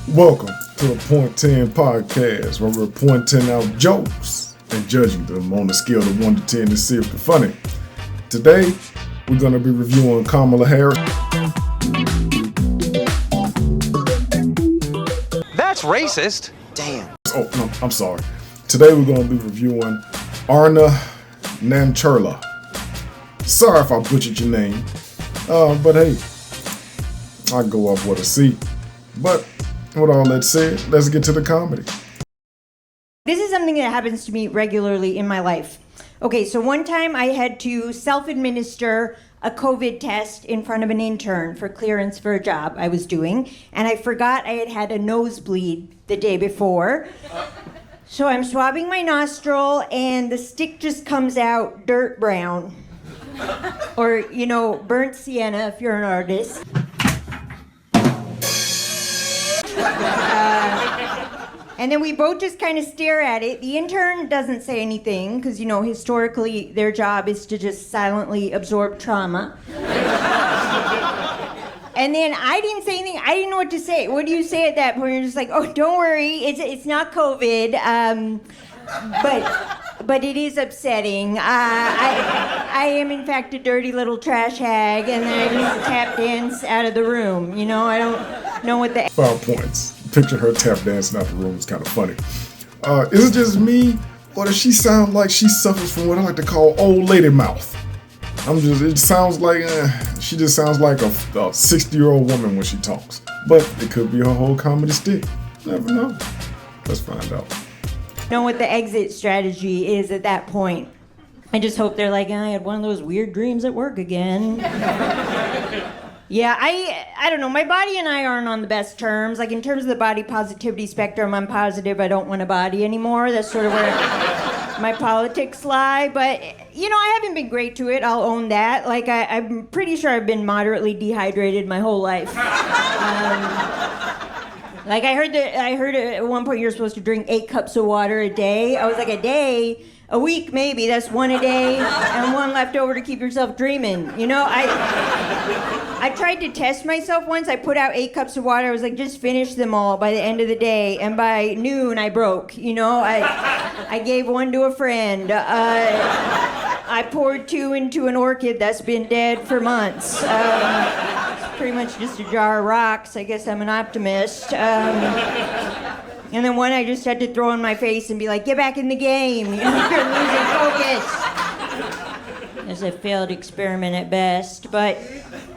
Welcome to the Point 10 podcast, where we're pointing out jokes and judging them on a scale of 1 to 10 to see if they're funny. Today, we're going to be reviewing Kamala Harris. That's racist. Damn. Oh, no, I'm sorry. Today, we're going to be reviewing Aparna Nancherla. Sorry if I butchered your name, but hey, I go off with a C. But with all that said, let's get to the comedy. This is something that happens to me regularly in my life. Okay, so one time I had to self-administer a COVID test in front of an intern for clearance for a job I was doing, and I forgot I had had a nosebleed the day before. So I'm swabbing my nostril, and the stick just comes out dirt brown. Or, burnt sienna if you're an artist. And then we both just kind of stare at it. The intern doesn't say anything because, historically their job is to just silently absorb trauma. And then I didn't say anything. I didn't know what to say. What do you say at that point? You're just like, oh, don't worry. It's not COVID. But it is upsetting. I am, in fact, a dirty little trash hag, and then I just tap dance out of the room. I don't know what the... 5 points. Picture her tap dancing out the room is kind of funny. Is it just me, or does she sound like she suffers from what I like to call old lady mouth? It sounds like, she just sounds like a 60-year-old woman when she talks. But it could be her whole comedy stick. Never know. Let's find out. Know what the exit strategy is at that point. I just hope they're like, I had one of those weird dreams at work again. Yeah, I don't know. My body and I aren't on the best terms. Like, in terms of the body positivity spectrum, I'm positive I don't want a body anymore. That's sort of where my politics lie. But, I haven't been great to it. I'll own that. Like, I'm pretty sure I've been moderately dehydrated my whole life. Like, I heard at one point you're supposed to drink 8 cups of water a day. I was like, a day? A week, maybe. That's 1 a day, and 1 left over to keep yourself dreaming. I tried to test myself once. I put out 8 cups of water. I was like, just finish them all by the end of the day. And by noon, I broke. I gave 1 to a friend. I poured 2 into an orchid that's been dead for months. It's pretty much just a jar of rocks. I guess I'm an optimist. And then 1 I just had to throw in my face and be like, get back in the game. You're losing focus. It's a failed experiment at best. But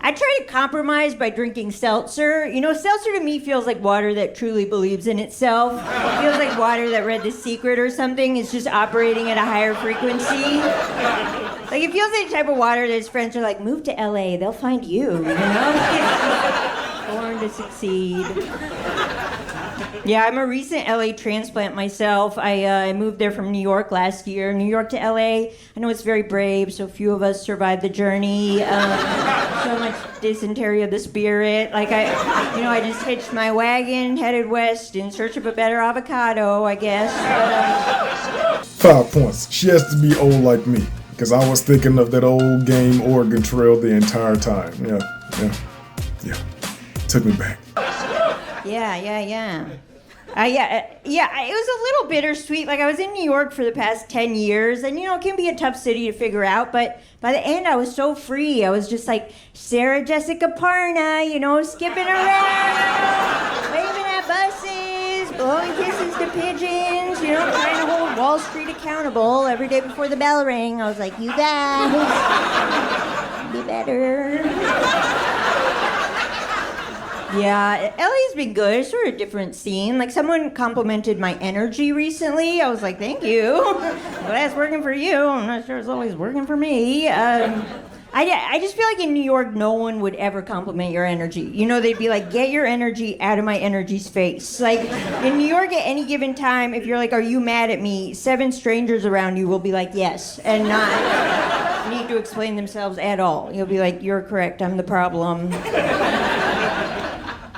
I try to compromise by drinking seltzer. Seltzer to me feels like water that truly believes in itself. It feels like water that read The Secret or something. It's just operating at a higher frequency. Like, it feels like the type of water that his friends are like, move to LA, they'll find you, Born to succeed. Yeah, I'm a recent LA transplant myself. I moved there from New York last year. New York to LA. I know it's very brave, so few of us survived the journey. So much dysentery of the spirit. Like, I just hitched my wagon, headed west in search of a better avocado, I guess. But, 5 points. She has to be old like me, because I was thinking of that old game Oregon Trail the entire time. Yeah. Took me back. Yeah. It was a little bittersweet. Like, I was in New York for the past 10 years, and, it can be a tough city to figure out, but by the end, I was so free. I was just like Sarah Jessica Parna, skipping around, waving at buses, blowing kisses to pigeons, trying to hold Wall Street accountable every day before the bell rang. I was like, you guys, be better. Yeah, LA's been good. It's sort of a different scene. Like, someone complimented my energy recently. I was like, thank you. Well, that's working for you. I'm not sure it's always working for me. I just feel like in New York, no one would ever compliment your energy. They'd be like, get your energy out of my energy space. Like, in New York at any given time, if you're like, are you mad at me? 7 strangers around you will be like, yes, and not need to explain themselves at all. You'll be like, you're correct, I'm the problem.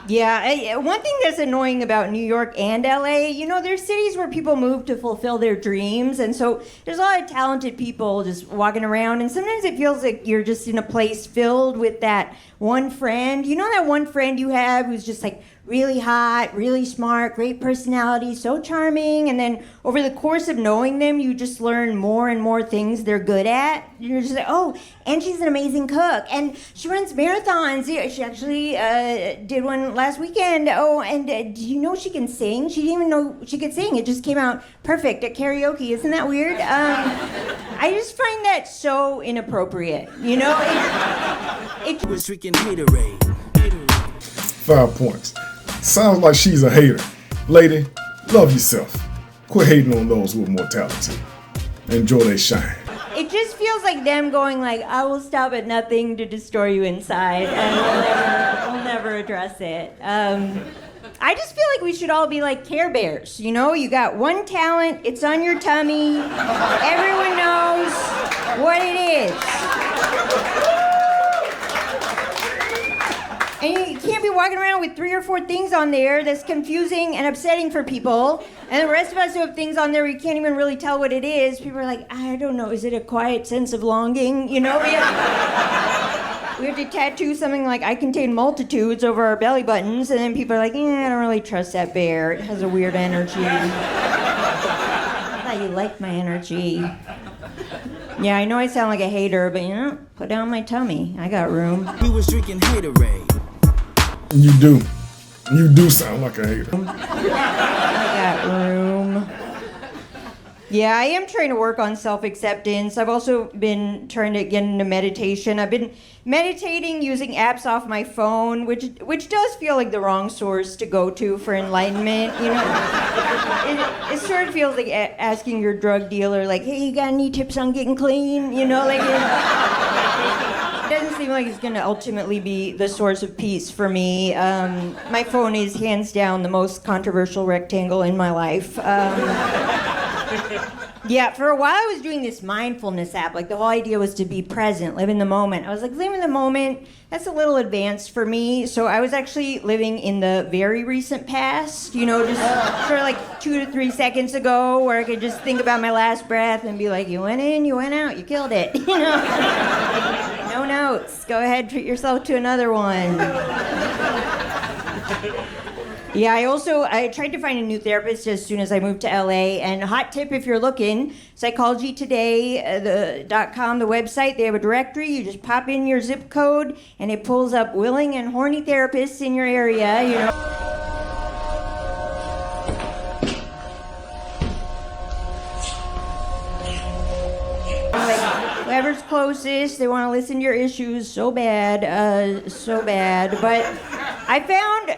Yeah, one thing that's annoying about New York and LA, there's cities where people move to fulfill their dreams, and so there's a lot of talented people just walking around, and sometimes it feels like you're just in a place filled with that one friend. That one friend you have who's just like really hot, really smart, great personality, so charming. And then over the course of knowing them, you just learn more and more things they're good at. You're just like, oh, and she's an amazing cook. And she runs marathons. Yeah, she actually did one last weekend. Oh, and do you know she can sing? She didn't even know she could sing. It just came out perfect at karaoke. Isn't that weird? I just find that so inappropriate. You know? It was drinking haterade. 5 points. Sounds like she's a hater. Lady, love yourself. Quit hating on those who are more talented. Enjoy their shine. It just feels like them going like, I will stop at nothing to destroy you inside, and we'll never address it. I just feel like we should all be like Care Bears. You know, you got one talent, it's on your tummy, everyone knows what it is. And you can't be walking around with 3 or 4 things on there that's confusing and upsetting for people. And the rest of us who have things on there we can't even really tell what it is. People are like, I don't know, is it a quiet sense of longing? You know, we have to tattoo something like I contain multitudes over our belly buttons, and then people are like, I don't really trust that bear. It has a weird energy. I thought you liked my energy. Yeah, I know I sound like a hater, but put down my tummy. I got room. He was drinking haterade. You do. You do sound like a hater. I got room. Yeah, I am trying to work on self-acceptance. I've also been trying to get into meditation. I've been meditating using apps off my phone, which does feel like the wrong source to go to for enlightenment. You know, it sort of feels like asking your drug dealer, like, hey, you got any tips on getting clean? You know, like it doesn't seem like it's going to ultimately be the source of peace for me. My phone is hands down the most controversial rectangle in my life. Yeah, for a while I was doing this mindfulness app. Like the whole idea was to be present, live in the moment. I was like, live in the moment, that's a little advanced for me. So I was actually living in the very recent past, you know, just sort of like 2 to 3 seconds ago, where I could just think about my last breath and be like, you went in, you went out, you killed it, you know? No notes. Go ahead, treat yourself to another one. Yeah, I tried to find a new therapist as soon as I moved to LA. And hot tip if you're looking, psychologytoday.com, the website, they have a directory. You just pop in your zip code and it pulls up willing and horny therapists in your area, you know. Like, whoever's closest, they want to listen to your issues so bad. But I found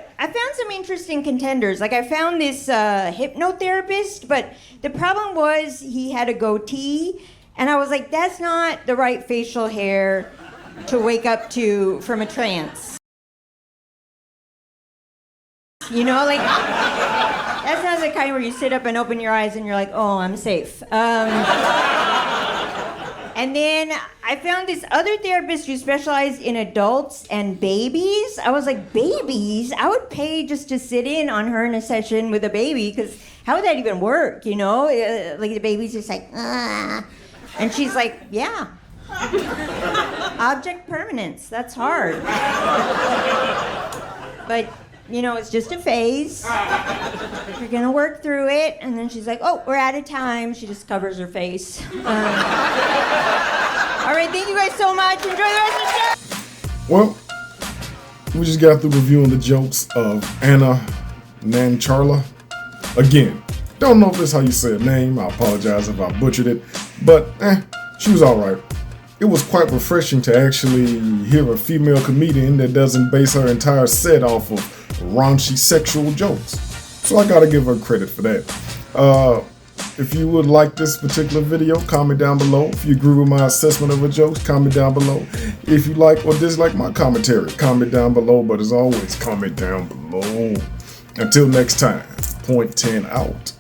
some interesting contenders. Like I found this hypnotherapist, but the problem was he had a goatee, and I was like, that's not the right facial hair to wake up to from a trance. You know, like that's not the kind where you sit up and open your eyes and you're like, oh, I'm safe. And then I found this other therapist who specialized in adults and babies. I was like, babies? I would pay just to sit in on her in a session with a baby, because how would that even work, you know? Like the baby's just like, ah. And she's like, yeah. Object permanence, that's hard. But, you know, it's just a phase. You're gonna work through it. And then she's like, oh, we're out of time. She just covers her face. All right, thank you guys so much. Enjoy the rest of the show. Well, we just got through reviewing the jokes of Aparna Nancherla. Again, don't know if that's how you say her name. I apologize if I butchered it. But, she was alright. It was quite refreshing to actually hear a female comedian that doesn't base her entire set off of raunchy sexual jokes. So I gotta give her credit for that. If you would like this particular video, comment down below. If you agree with my assessment of the jokes, comment down below. If you like or dislike my commentary, comment down below. But as always, comment down below. Until next time, point 10 out.